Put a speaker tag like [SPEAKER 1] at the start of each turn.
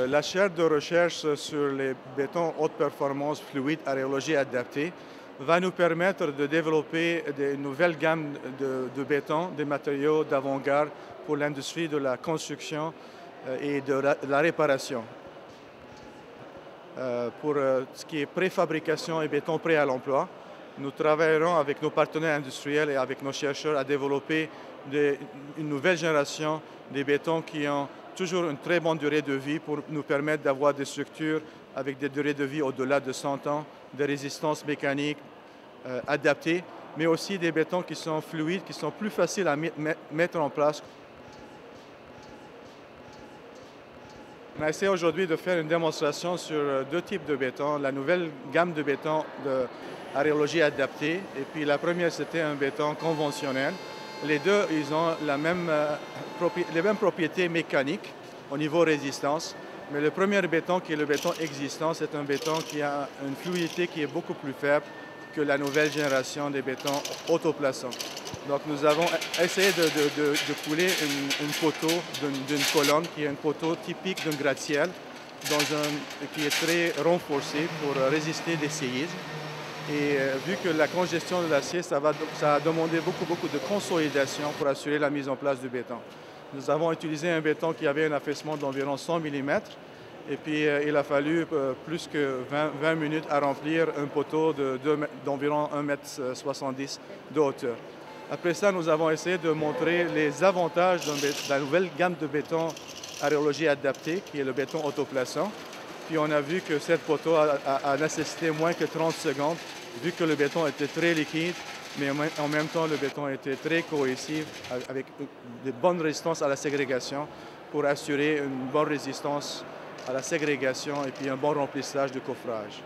[SPEAKER 1] La chaire de recherche sur les bétons haute performance fluide aréologie adaptée va nous permettre de développer de nouvelles gammes de béton, des matériaux d'avant-garde pour l'industrie de la construction et de la réparation. Pour ce qui est préfabrication et béton prêt à l'emploi, nous travaillerons avec nos partenaires industriels et avec nos chercheurs à développer une nouvelle génération de bétons qui ont toujours une très bonne durée de vie pour nous permettre d'avoir des structures avec des durées de vie au-delà de 100 ans, des résistances mécaniques adaptées, mais aussi des bétons qui sont fluides, qui sont plus faciles à mettre en place. On a essayé aujourd'hui de faire une démonstration sur deux types de béton, la nouvelle gamme de béton de aréologie adaptée, et puis la première c'était un béton conventionnel. Les deux, ils ont les mêmes propriétés mécaniques au niveau résistance, mais le premier béton, qui est le béton existant, c'est un béton qui a une fluidité qui est beaucoup plus faible que la nouvelle génération des bétons autoplaçants. Donc nous avons essayé de couler une poteau d'une colonne qui est un poteau typique d'un gratte-ciel, qui est très renforcé pour résister des séismes. Et vu que la congestion de l'acier, ça a demandé beaucoup de consolidation pour assurer la mise en place du béton. Nous avons utilisé un béton qui avait un affaissement d'environ 100 mm et puis il a fallu plus que 20 minutes à remplir un poteau d'environ 1,70 m de hauteur. Après ça, nous avons essayé de montrer les avantages de la nouvelle gamme de béton aréologie adaptée, qui est le béton autoplaçant. Puis on a vu que cette poteau a nécessité moins que 30 secondes, vu que le béton était très liquide, mais en même temps le béton était très cohésif, avec de bonnes résistances à la ségrégation, pour assurer une bonne résistance à la ségrégation et puis un bon remplissage de coffrage.